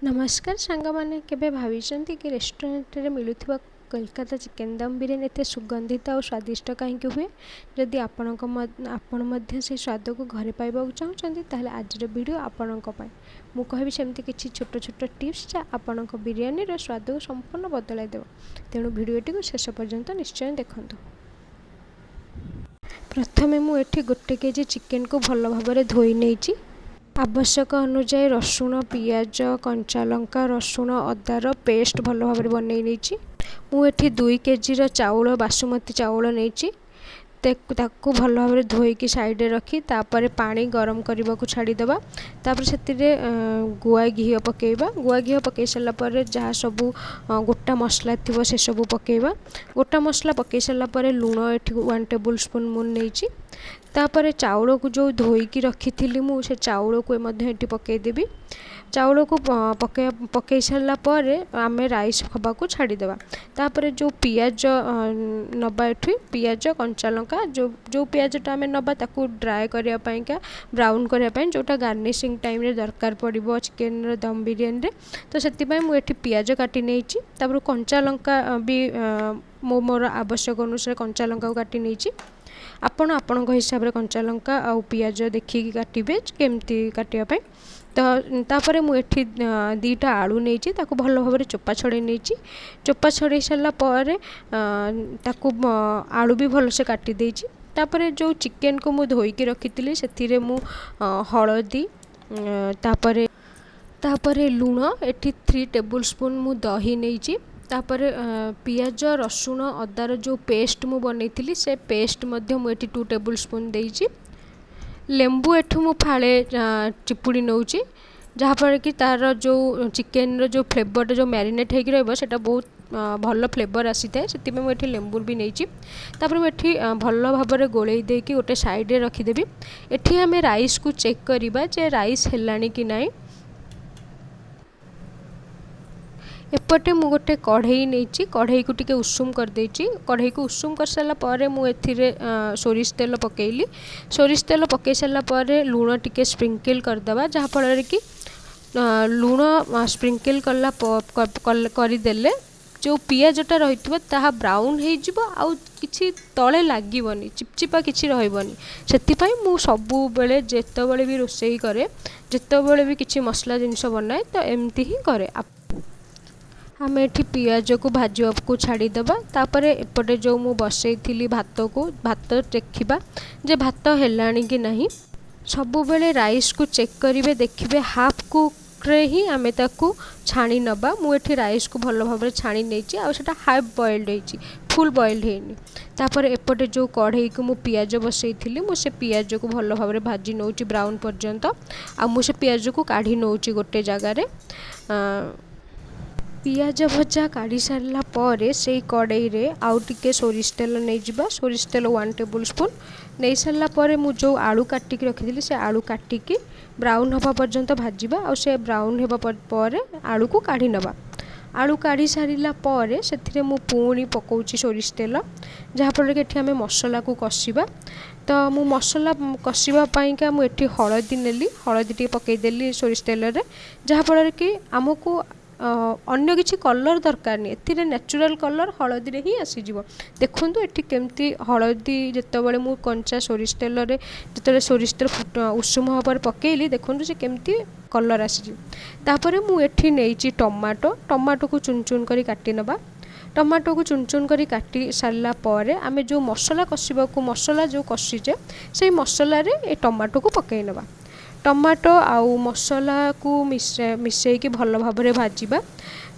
नमस्कार सांग मैंने केबे भाविचंती कि रेस्टोरेंट रे मिलुथिबा कोलकाता चिकेन दम बिरयानी एते सुगंधित और स्वादिष्ट कहीं हुए। जदि आपण मध्य से स्वाद को घरे पाइबाक चाहूँगी ताहले आज वीडियो आपण मु कहबी सेमती किछि छोट छोट टिप्स जा आपण बिरयानी रो स्वाद को संपूर्ण बदलाई देव। तेणु भिडियोटी को शेष पर्यंत निश्चय देखंतु। प्रथमे मु एठी 1 केजी चिकेन को भल भाव धोई नेइछि। आवश्यक अनुसार रसुण पियाज कंचा लंका रसुण अदार पेस्ट भल भाव बनई नहीं। मुझे 2 केजी चाउल बासुमती चाउल नहीं ताकू भल भाव धोईकी साइड रखी तापर पानी गरम करने को छाड़ीदे। तापर से गुआ घी पकेबा। गुआ घी पकई सारापर जहाँ सबू गोटा मसला थी से सबू पकेबा। गोटा मसला पकई सारापर लुण ये 1 टेबुल स्पून मुझे तापर चाउल को जो धोईकी रखी थी मुझे चाउल को ये पकईदेवी। चाउल को पकई सारा पर आम राइस हवा को छाड़ीदे। तापर जो पियाज नबा एठी पियाज कंचा लंका जो पियाजटा आम नबा ताकू ड्राए करने ब्राउन करने जोटा गार्निशिंग टाइम रे दरकार पड़ो चिकेन दम बिरयानी रे। तो से मुझे पियाज काटी नहीं। तापर कंचा लंका भी मोर आवश्यक अनुसार कंचा लंका को काटी नहीं। आपण हिसाब से कंचा लंका आउ पियाज देखिए काटे केमती काटापी। तो तापर मुझे 2टा आलू नहीं ताकू भल भाव चोपा छड़े नहीं। चोपा छड़े सारापर ताकू आलू भी भल से काटी देछि। तापर जो चिकेन को मुझे धोईकी रखी थी से मु हलदी तापर लुण एठी 3 टेबुल स्पून मु दही नहीं। तापर पियाज रसुण अदार जो पेस्ट मु बनई थी से पेस्ट मध्य मुझे 2 टेबुल स्पून देछि। लेंबू एठू मु फाड़े चिपुड़ी नौची जहाँपर कि तार जो चिकेन रो जो फ्लेवर जो मैरिनेट होगी रहा बहुत भल फ्लेवर आसी थाए से मुझे लेंबू भी नहीं। तापर मुझे भल भाव गोले देकी गोटे साइड रे रखीदेवी। एठी आम राइस को चेक करवा जे राइस हेलानी कि नहीं। एपटे मु गोटे कढ़ई नहीं कढ़ई को टिके उषुम कर देछि। कढ़ई को उषुम कर सारा पर मु एथिरे सोरिष तेल पकेइली। सोरिष तेल पकई सारा पर लुण टिके स्प्रिंकल करदबा जहाँ फल कि लुण स्प्रिंकल कला करदेले जो पियाजटा रही ताहा ब्राउन हो आउ किछि तले लागबनी चिपचिपा किछि रहबनी। सेतिपई मु सबु बेले जेतेबेले भी रोषेई करे जेतेबेले भी किछि मसला जिनिस बनाए तो एमती ही करे। आम एठी पियाज को भाजवा को छाड़ीदे। तापर एपटे जो मु बसई थी भात को भात देखा जे भात हेलानी कि नहीं। सबु बेले राइस को चेक करेंगे देखिए हाफ कुक रे ही आम ताकू छाणी नबा। मुझे राइस को भल भाव छाणी नहीं आटा हाफ बॉइल्ड हो फुल बॉइल्ड होनी। तापर एपटे जो कढ़ई को मु पियाज बसई थी मुझे पियाज को भल भाव भाजी नौ ब्राउन पर्यंत आ मुझे पियाज को काढ़ी नौ गोटे जगार। पियाज भजा काढ़ी सारा पर से कढ़ई रे आउ टिके सोरिष तेल नहीं जावा। सोरिष तेल 1 टेबुल स्पून नहीं सारा पर मु जो आलू काटिकी रखी से आलू काटिकी ब्राउन हवा पर्यंत भाजवा और से ब्राउन हवा पर आलू को काढ़ी नवा। आलू काढ़ी सारा पर से मु पुणी पकाउछि सोरिष तेल जहाँफल कि आम मसला को कषिबा। तो मु मसला कषिवापाईका मुझे हलदी नेली हलदी टी पकईदेली सोरिष तेल रे जहाँफल कि आमको अन्य किसी कलर दरकार नहीं। एथिरे नेचुरल कलर हलदी रे ही आसीजिवो। देखंतु एठी केमती हलदी जेतेबेले मु कंचा सोरिष तेल रे जेतेबेले सोरिष तेल उषुम हवा पर पकेइली देखंतु से केमती कलर आसीजि। तापर मु एठी नेइची टमाटो को चुन चुन करी काटी नबा। टमाटो को चुन चुन करी काटी सारा पर आमे जो मसला कषिबा को मसला जो कषिजे से मसला रे ए टमाटो को पकई नबा। टमाटो आउ मसला को मिसैकी भल भाव भाजवा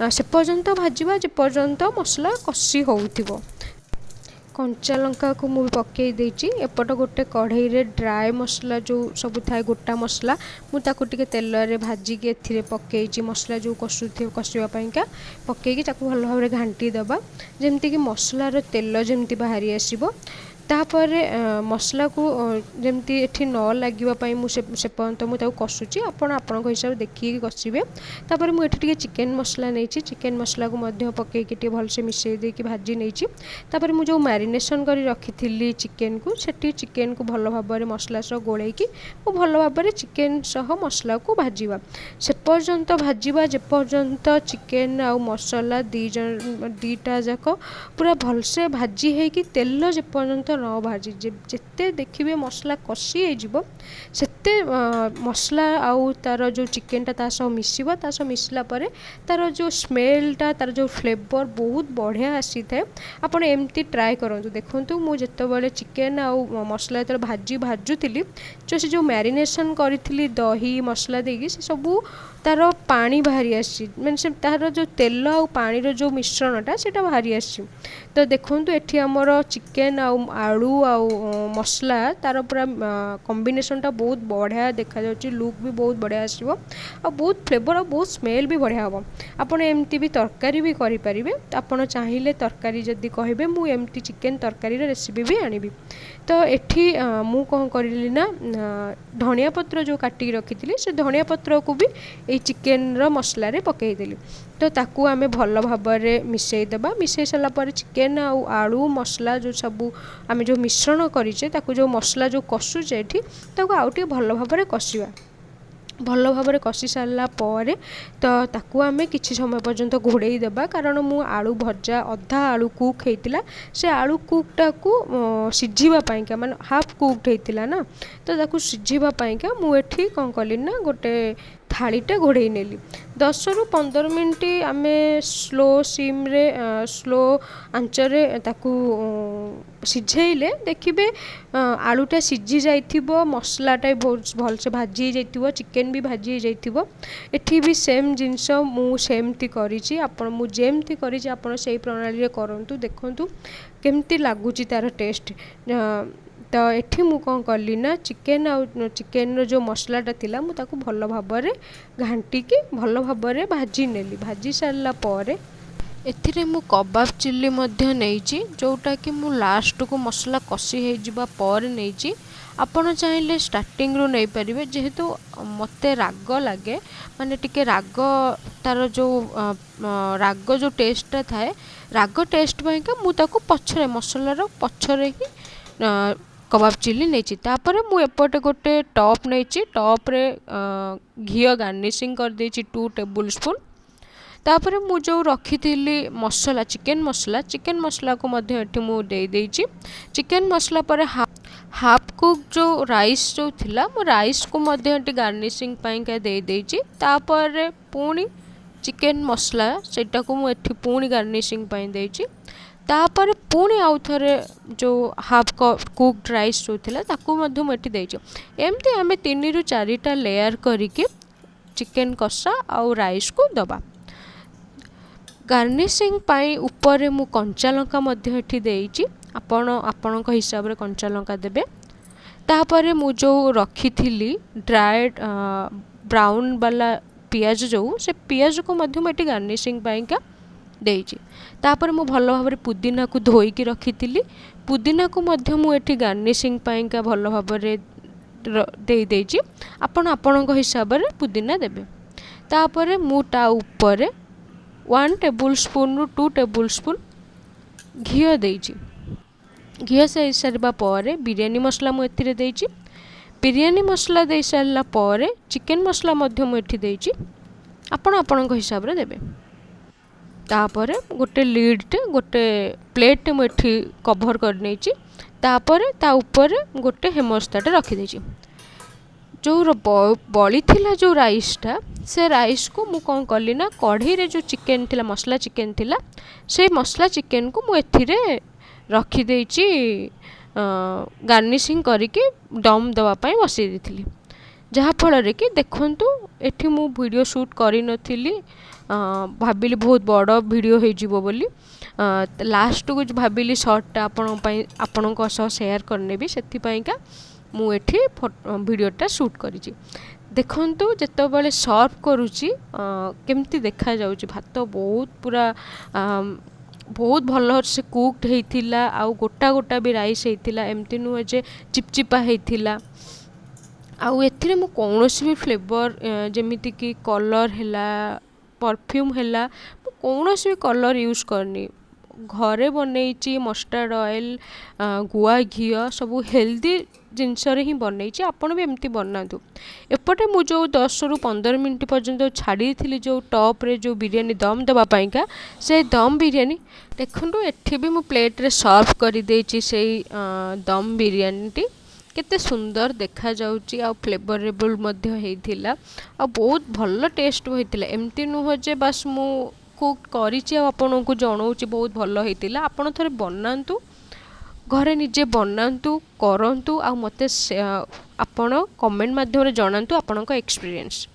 से पर्यंत भाजवा जे पर्यंत मसला कषि होउथिबो। कंचा लंका को मुझे पकई देछि। एपट गोटे कढ़ई रे ड्राए मसला जो सब थाए गोटा मसला मुझे तेल रे भाजिकी एथिरे पकईछि मसला जो कषिवापाईका पकईकी भल भाव घांटी दबा जेमती कि मसलार तेल जमती बाहरी आसीबो। तापर मसला को जमती एठी न लागिबा पई मु से पर्यंत मु ताऊ कषुची आपण आपन हिसाब देखिए कषिबे। तापर मु एठी टिके चिकन मसला नेछि चिकन मसला को मध्य पके के टिके भल से मिसई दे कि भाजी नेछि। तापर मु जो मैरिनेशन करी रखिथिली चिकन को सेठी चिकन को भल भाबरे मसला सह गोळै कि मु भल भाबरे चिकन सह मसला को भाजीबा से पर्यंत भाजीबा जे पर्यंत चिकन आ मसला दीटा जाक पूरा भल से भाजी है कि तेल जे पर्यंत न भाजी जिते देखिए मसला कषि हो सेते मसला आउ तार जो चिकेनटा ता सह मिसिबा ता सह मिसला परे तार जो स्मेलटा तार जो फ्लेवर बहुत बढ़िया आसी थाए। आपण एमती ट्राए करंतु देखंतु मु जेतेबेले चिकेन आउ मसला जेते भाजुतिली जो मैरिनेशन करिथिली दही मसला देगी से सबू तार पानी बाहरी आसी माने से तार जो तेल आउ पानी रो जो मिश्रणटा सेटा बाहरी आसी। तो देखंतु एठी हमर चिकेन आउ आलू आउ मसला तार पूरा कॉम्बिनेशनटा बहुत बढ़िया देखा जाउची लुक भी बहुत बढ़िया आसीबो आ बहुत फ्लेवर आ बहुत स्मेल भी बढ़िया हबो। आपण एमती भी तरकारी भी करि परिबे आपण चाहिले तरकारी जदी कहबे मु एमती चिकेन तरकारी रे रेसिपी भी आनिबी। तो एठी मु कोन करिली ना धनिया पत्र जो काटी रखिथिली से धनिया पत्र को भी ए चिकेन रो मसला रे पकेई देली। तो ताकू आमे भल भाबरे मिसई देबा मिसई सला पर चिकेन आउ आलू मसला जो सबू आमे जो मिश्रण करिचे ताकू जो मसला जो कषुचे एठी ताकू आउटी भल भाबरे कषिबा भल भाबरे कषि सारला पर तो ताकू आमे किछि समय पर्यंत घोड़े देबा कारण मु आलू भजा अधा आलू कुक हेतिला से आलू कुकटा को सिझिबा पाइका माने हाफ कुक्ड हेतिला ना तो ताकू सिझिबा पाइका मु एठी कोन कली ना गोटे थालीटे घोड़े नेली 10 रु 15 मिनट आमे स्लो सिम रे स्लो आंचरे ताकू सिझेइले देखिबे आलूटा सिझी जाइथिबो मसलाटा बहुत भल से भाजी जाइथिबो चिकन भी भाजी जाइथिबो। एठी भी सेम जिंस मु सेमती करिछि आपण मु जेमती करिछि आपण सेही प्रणाली रे करंतु देखंतु केमती लागुची तार टेस्ट। तो एठी मु कौन कली ना चिकेन आउ चिकेन रो जो मसलाटा थिला मु ताकू भल भाबरे घांटी की भल भाबरे भाजी नेली भाजी सारला परे एथिरे मु कबाब चिल्ली मध्य नेइची जोटा कि मु लास्ट को मसला कषि हे जिबा पर नेइची। आपण चाहिले स्टार्टिंग रो नै परिबे जेहेतु मते राग लागे माने टिके राग तार जो राग जो टेस्टटा थाए राग टेस्ट पाइका मु ताकू पछरे मसला रो पछरे ही कबाब चिल्ली नेची। तापर मु एपटे गोटे टॉप नेची टॉप रे घियो गार्निशिंग कर देची 2 टेबल स्पून। तापर मु जो रखिथिली मसला चिकेन मसला को मध्य एठी मु दे देची चिकेन मसला पर हाफ कुक जो राइस जो थिला मु राइस को मध्य एठी गार्निशिंग पाई का दे देची। तापर पुणी चिकेन मसला सेटा को मु एठी पुणी गार्निशिंग पाई देची। तापर पुणी आउ थरे जो हाफ कुक्ड राइस जो थिला ताकू मध्य मु एठी देची। एमती आमे 3 रु 4टा लेयर करिके चिकेन कषा आउ राइस को दबा। गार्निशिंग पाई ऊपर मु कंचा लंका मध्य एठी देइची आपण को हिसाब रे कंचा लंका देबे। तापर मु जो रखिथिली ड्राइड ब्राउन वाला पियाज जो से पियाज को मध्य एठी गार्निशिंग पाई का देइची। तापर मु भल भाबरे पुदीना को धोई की रखिथिली पुदीना को मध्य मु एठी गार्निशिंग पाई का भल भाबरे दे देइची आपण को हिसाब रे पुदीना देबे। तापर मु ता ऊपर 1 टेबल स्पून रु 2 टेबल स्पून घियो देइची। घियो से सारबा पर बिरयानी मसला मु एथिरे देइची बिरयानी मसला दे सारला पर चिकेन मसला मध्य मु एठी देइची आपण को हिसाब रे देबे। तापर गोटे लीड गोटे प्लेट मु एठी कवर कर नेची तापर ता ऊपर गोटे हेमस्ताटे रखी देची। जो बड़ी थिला जो राइसटा से राइस को मु कौन कली ना कढ़ी रे जो चिकेन थिला मसला चिकेन थिला से मसला चिकेन को मु एथिरे रखी देची गार्निशिंग करके दम दवा पाई बसई देथिली जहा फल रे कि देखंतु एठी मु वीडियो शूट करि नथिली भाबिली बहुत बड़ वीडियो हे जिवो बोली लास्ट को भाबिली शॉर्टटा आपण को शेयर करने भी सेति पाई का मु एठी वीडियोटा शूट करिछि। देखंतु जेतो बेले सर्व करूची केमती देखा जाउची भात बहुत पूरा बहुत भल से कुक्ड होइथिला आउ गोटा गोटा भी राइस होइथिला एमती नुहे जे चिपचिपा होइथिला आउ एथिरे मु कौनसी भी फ्लेवर जेमिति कि कलर हैला परफ्यूम हैला मु कौनसी भी कलर यूज करनी घरे बनई मस्टर्ड ऑयल गुआ घी सब हेल्दी जिनस ही बनई आपण भी एमती बनातु एपटे मु जो 10 रु 15 मिनट पर्यंत छाड़ी थी जो टॉप रे जो बिरयानी दम देवाई से दम बिरयानी देखु एठी भी मु प्लेट रे सर्व कर देछि से दम बिरयानी टी केते सुंदर देखा जाउची आ फ्लेवरेबल मध्य हेइथिला आ बहुत भल टेस्ट होइथिला एमती नुह जे बस मु कुक करिछि आ आपन को जणाउची बहुत भल हेइथिला आपन थरे बनांतु घरे निजे बनांतु करंतु आ मते आपन कमेंट माध्यम रे जणांतु आपन को एक्सपीरियंस।